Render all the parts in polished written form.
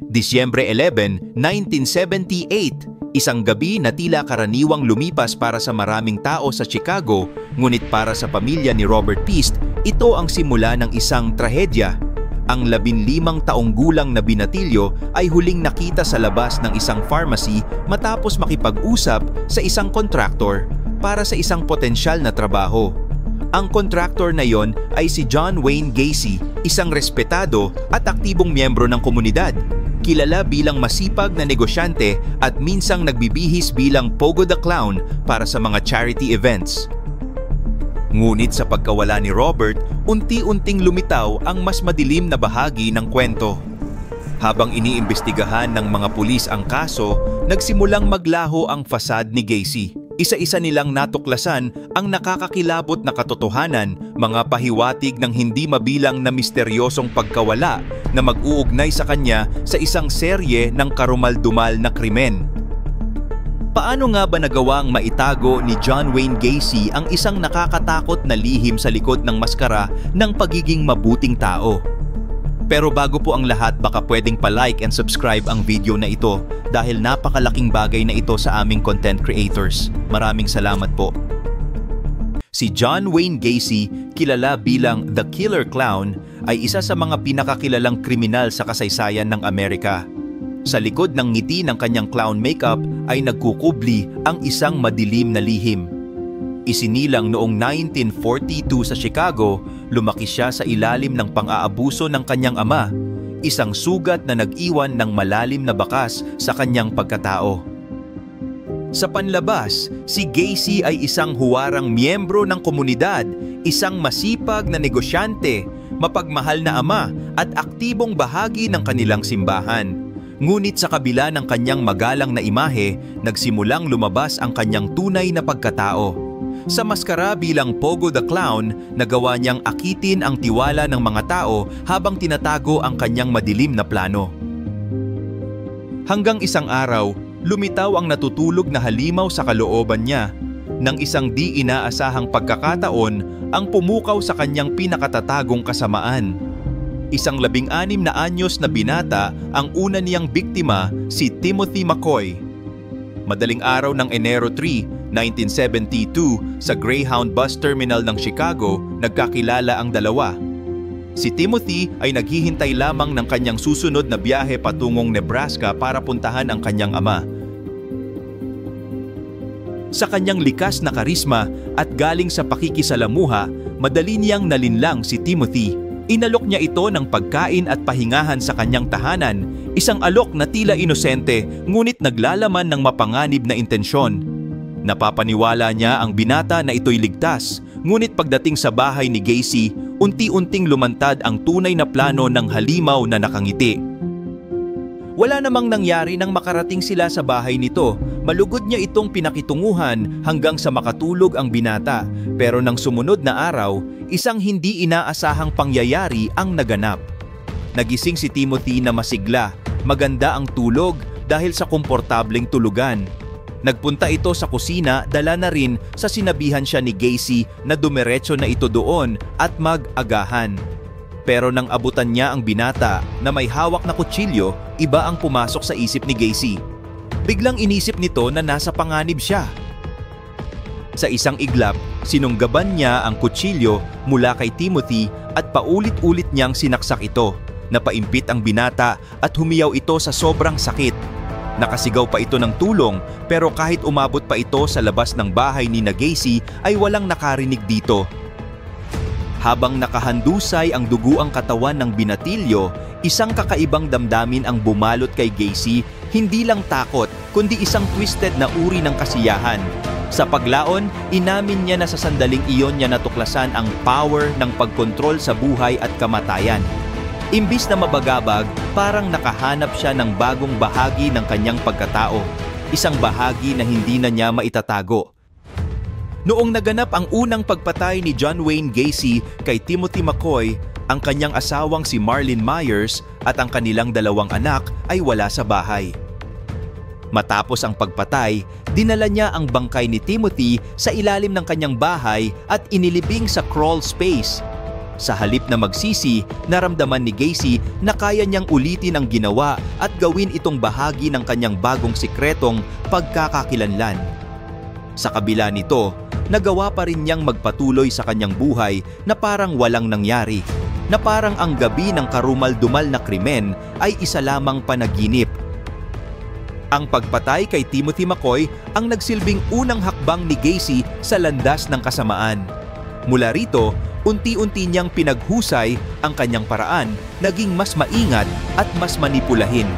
Disyembre 11, 1978, isang gabi na tila karaniwang lumipas para sa maraming tao sa Chicago, ngunit para sa pamilya ni Robert Piest, ito ang simula ng isang trahedya. Ang 15 taong gulang na binatilyo ay huling nakita sa labas ng isang pharmacy matapos makipag-usap sa isang kontraktor para sa isang potensyal na trabaho. Ang kontraktor na yon ay si John Wayne Gacy, isang respetado at aktibong miyembro ng komunidad. Kilala bilang masipag na negosyante at minsang nagbibihis bilang Pogo the Clown para sa mga charity events. Ngunit sa pagkawala ni Robert, unti-unting lumitaw ang mas madilim na bahagi ng kwento. Habang iniimbestigahan ng mga pulis ang kaso, nagsimulang maglaho ang fasad ni Gacy. Isa-isa nilang natuklasan ang nakakakilabot na katotohanan, mga pahiwatig ng hindi mabilang na misteryosong pagkawala na mag-uugnay sa kanya sa isang serye ng karumal-dumal na krimen. Paano nga ba nagawang maitago ni John Wayne Gacy ang isang nakakatakot na lihim sa likod ng maskara ng pagiging mabuting tao? Pero bago po ang lahat, baka pwedeng pa-like and subscribe ang video na ito dahil napakalaking bagay na ito sa aming content creators. Maraming salamat po. Si John Wayne Gacy, kilala bilang The Killer Clown, ay isa sa mga pinakakilalang kriminal sa kasaysayan ng Amerika. Sa likod ng ngiti ng kanyang clown makeup ay nagkukubli ang isang madilim na lihim. Isinilang noong 1942 sa Chicago, lumaki siya sa ilalim ng pang-aabuso ng kanyang ama, isang sugat na nag-iwan ng malalim na bakas sa kanyang pagkatao. Sa panlabas, si Gacy ay isang huwarang miyembro ng komunidad, isang masipag na negosyante, mapagmahal na ama at aktibong bahagi ng kanilang simbahan. Ngunit sa kabila ng kanyang magalang na imahe, nagsimulang lumabas ang kanyang tunay na pagkatao. Sa maskara bilang Pogo the Clown, nagawa niyang akitin ang tiwala ng mga tao habang tinatago ang kanyang madilim na plano. Hanggang isang araw, lumitaw ang natutulog na halimaw sa kalooban niya. Nang isang di inaasahang pagkakataon, ang pumukaw sa kanyang pinakatatagong kasamaan. Isang 16 na anyos na binata ang una niyang biktima, si Timothy McCoy. Madaling araw ng Enero 3, 1972, sa Greyhound Bus Terminal ng Chicago, nagkakilala ang dalawa. Si Timothy ay naghihintay lamang ng kanyang susunod na biyahe patungong Nebraska para puntahan ang kanyang ama. Sa kanyang likas na karisma at galing sa pakikisalamuha, madali niyang nalinlang si Timothy. Inalok niya ito ng pagkain at pahingahan sa kanyang tahanan, isang alok na tila inosente ngunit naglalaman ng mapanganib na intensyon. Napapaniwala niya ang binata na ito'y ligtas, ngunit pagdating sa bahay ni Gacy, unti-unting lumantad ang tunay na plano ng halimaw na nakangiti. Wala namang nangyari nang makarating sila sa bahay nito. Malugod niya itong pinakitunguhan hanggang sa makatulog ang binata. Pero nang sumunod na araw, isang hindi inaasahang pangyayari ang naganap. Nagising si Timothy na masigla, maganda ang tulog dahil sa komportableng tulugan. Nagpunta ito sa kusina, dala na rin sa sinabihan siya ni Gacy na dumiretso na ito doon at mag-agahan. Pero nang abutan niya ang binata na may hawak na kutsilyo, iba ang pumasok sa isip ni Gacy. Biglang inisip nito na nasa panganib siya. Sa isang iglap, sinunggaban niya ang kutsilyo mula kay Timothy at paulit-ulit niyang sinaksak ito. Napaimpit ang binata at humiyaw ito sa sobrang sakit. Nakasigaw pa ito ng tulong, pero kahit umabot pa ito sa labas ng bahay ni Gacy ay walang nakarinig dito. Habang nakahandusay ang duguang katawan ng binatilyo, isang kakaibang damdamin ang bumalot kay Gacy, hindi lang takot kundi isang twisted na uri ng kasiyahan. Sa paglaon, inamin niya na sa sandaling iyon niya natuklasan ang power ng pagkontrol sa buhay at kamatayan. Imbis na mabagabag, parang nakahanap siya ng bagong bahagi ng kanyang pagkatao, isang bahagi na hindi na niya maitatago. Noong naganap ang unang pagpatay ni John Wayne Gacy kay Timothy McCoy, ang kanyang asawang si Marlene Myers at ang kanilang 2 anak ay wala sa bahay. Matapos ang pagpatay, dinala niya ang bangkay ni Timothy sa ilalim ng kanyang bahay at inilibing sa crawl space. Sa halip na magsisi, naramdaman ni Gacy na kaya niyang ulitin ang ginawa at gawin itong bahagi ng kanyang bagong sikretong pagkakakilanlan. Sa kabila nito, nagawa pa rin niyang magpatuloy sa kanyang buhay na parang walang nangyari, na parang ang gabi ng karumal-dumal na krimen ay isa lamang panaginip. Ang pagpatay kay Timothy McCoy ang nagsilbing unang hakbang ni Gacy sa landas ng kasamaan. Mula rito, unti-unti niyang pinaghusay ang kanyang paraan, naging mas maingat at mas manipulahin.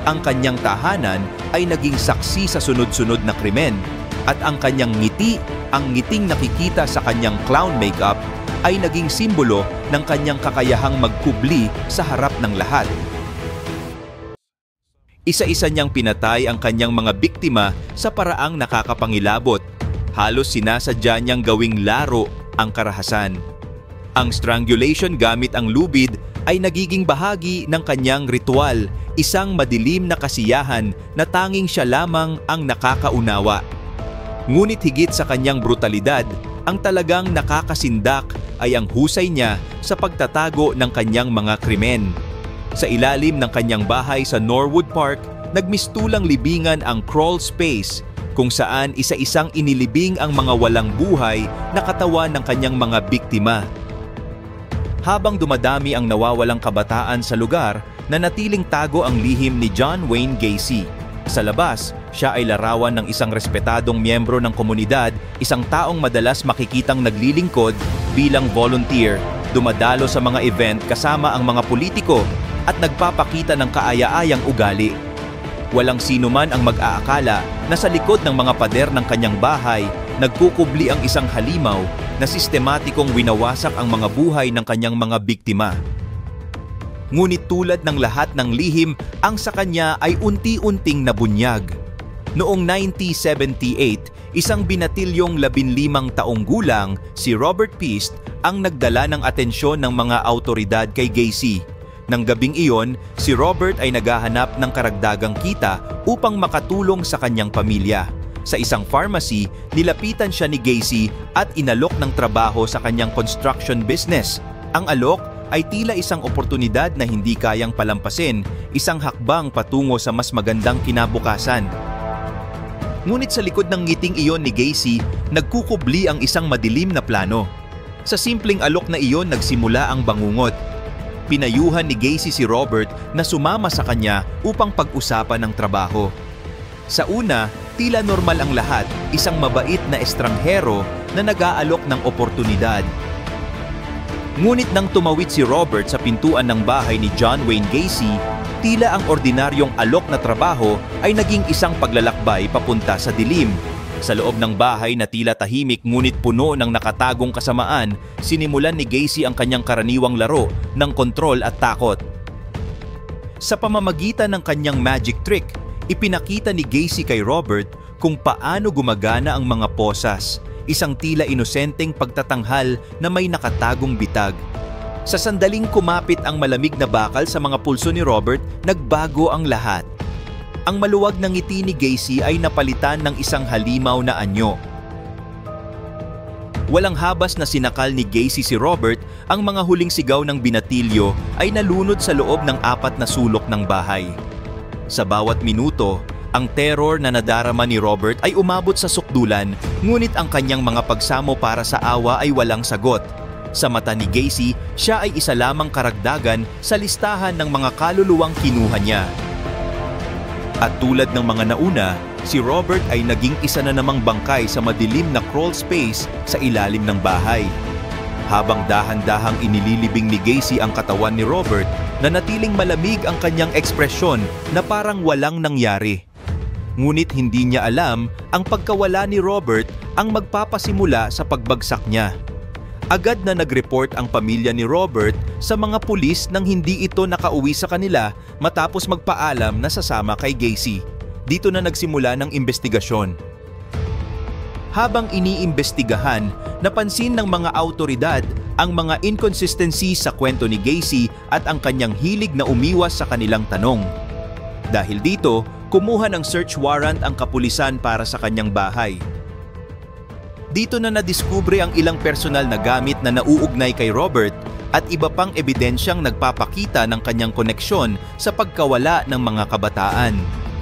Ang kanyang tahanan ay naging saksi sa sunod-sunod na krimen, at ang kanyang ngiti, ang ngiting nakikita sa kanyang clown makeup, ay naging simbolo ng kanyang kakayahang magkubli sa harap ng lahat. Isa-isa niyang pinatay ang kanyang mga biktima sa paraang nakakapangilabot. Halos sinasadya niyang gawing laro ang karahasan. Ang strangulation gamit ang lubid ay nagiging bahagi ng kanyang ritual, isang madilim na kasiyahan na tanging siya lamang ang nakakaunawa. Ngunit higit sa kanyang brutalidad, ang talagang nakakasindak ay ang husay niya sa pagtatago ng kanyang mga krimen. Sa ilalim ng kanyang bahay sa Norwood Park, nagmistulang libingan ang crawl space, kung saan isa-isang inilibing ang mga walang buhay na katawan ng kanyang mga biktima. Habang dumadami ang nawawalang kabataan sa lugar, nanatiling tago ang lihim ni John Wayne Gacy. Sa labas, siya ay larawan ng isang respetadong miyembro ng komunidad, isang taong madalas makikitang naglilingkod bilang volunteer, dumadalo sa mga event kasama ang mga politiko at nagpapakita ng kaaya-ayang ugali. Walang sino man ang mag-aakala na sa likod ng mga pader ng kanyang bahay, nagkukubli ang isang halimaw na sistematikong winawasak ang mga buhay ng kanyang mga biktima. Ngunit tulad ng lahat ng lihim, ang sa kanya ay unti-unting nabunyag. Noong 1978, isang binatilyong 15 taong gulang, si Robert Piest, ang nagdala ng atensyon ng mga autoridad kay Gacy. Nang gabing iyon, si Robert ay naghahanap ng karagdagang kita upang makatulong sa kanyang pamilya. Sa isang pharmacy, nilapitan siya ni Gacy at inalok ng trabaho sa kanyang construction business. Ang alok ay tila isang oportunidad na hindi kayang palampasin, isang hakbang patungo sa mas magandang kinabukasan. Ngunit sa likod ng ngiting iyon ni Gacy, nagkukubli ang isang madilim na plano. Sa simpleng alok na iyon nagsimula ang bangungot. Pinayuhan ni Gacy si Robert na sumama sa kanya upang pag-usapan ng trabaho. Sa una, tila normal ang lahat, isang mabait na estranghero na nag-aalok ng oportunidad. Ngunit nang tumawid si Robert sa pintuan ng bahay ni John Wayne Gacy, tila ang ordinaryong alok na trabaho ay naging isang paglalakbay papunta sa dilim. Sa loob ng bahay na tila tahimik ngunit puno ng nakatagong kasamaan, sinimulan ni Gacy ang kanyang karaniwang laro ng kontrol at takot. Sa pamamagitan ng kanyang magic trick, ipinakita ni Gacy kay Robert kung paano gumagana ang mga posas, isang tila inosenteng pagtatanghal na may nakatagong bitag. Sa sandaling kumapit ang malamig na bakal sa mga pulso ni Robert, nagbago ang lahat. Ang maluwag na ngiti ni Gacy ay napalitan ng isang halimaw na anyo. Walang habas na sinakal ni Gacy si Robert, ang mga huling sigaw ng binatilyo ay nalunod sa loob ng 4 na sulok ng bahay. Sa bawat minuto, ang terror na nadarama ni Robert ay umabot sa sukdulan, ngunit ang kanyang mga pagsamo para sa awa ay walang sagot. Sa mata ni Gacy, siya ay isa lamang karagdagan sa listahan ng mga kaluluwang kinuha niya. At tulad ng mga nauna, si Robert ay naging isa na namang bangkay sa madilim na crawl space sa ilalim ng bahay. Habang dahan-dahang inililibing ni Gacy ang katawan ni Robert, nanatiling malamig ang kanyang ekspresyon na parang walang nangyari. Ngunit hindi niya alam ang pagkawala ni Robert ang magpapasimula sa pagbagsak niya. Agad na nag-report ang pamilya ni Robert sa mga pulis nang hindi ito nakauwi sa kanila matapos magpaalam na sasama kay Gacy. Dito na nagsimula ng investigasyon. Habang iniimbestigahan, napansin ng mga autoridad ang mga inconsistencies sa kwento ni Gacy at ang kanyang hilig na umiwas sa kanilang tanong. Dahil dito, kumuha ng search warrant ang kapulisan para sa kanyang bahay. Dito na nadiskubre ang ilang personal na gamit na nauugnay kay Robert, at iba pang ebidensyang nagpapakita ng kanyang koneksyon sa pagkawala ng mga kabataan.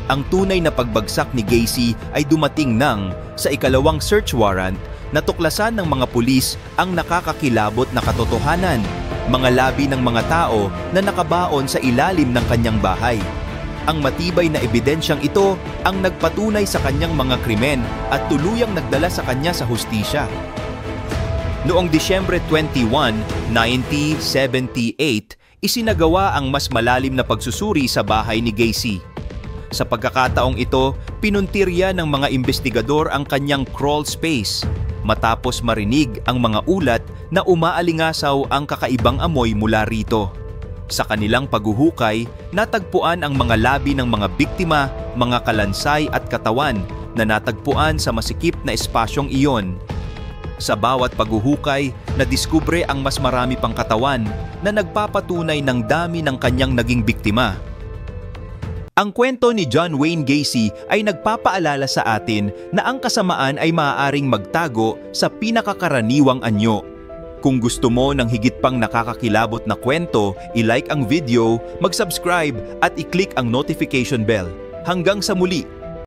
Ang tunay na pagbagsak ni Gacy ay dumating nang sa ikalawang search warrant, natuklasan ng mga pulis ang nakakakilabot na katotohanan, mga labi ng mga tao na nakabaon sa ilalim ng kanyang bahay. Ang matibay na ebidensyang ito ang nagpatunay sa kanyang mga krimen at tuluyang nagdala sa kanya sa hustisya. Noong Disyembre 21, 1978, isinagawa ang mas malalim na pagsusuri sa bahay ni Gacy. Sa pagkakataong ito, pinuntirya ng mga investigador ang kanyang crawl space matapos marinig ang mga ulat na umaalingasaw ang kakaibang amoy mula rito. Sa kanilang paghuhukay, natagpuan ang mga labi ng mga biktima, mga kalansay at katawan na natagpuan sa masikip na espasyong iyon. Sa bawat paghuhukay, nadiskubre ang mas marami pang katawan na nagpapatunay ng dami ng kanyang naging biktima. Ang kwento ni John Wayne Gacy ay nagpapaalala sa atin na ang kasamaan ay maaaring magtago sa pinakakaraniwang anyo. Kung gusto mo ng higit pang nakakakilabot na kwento, i-like ang video, mag-subscribe at i-click ang notification bell. Hanggang sa muli!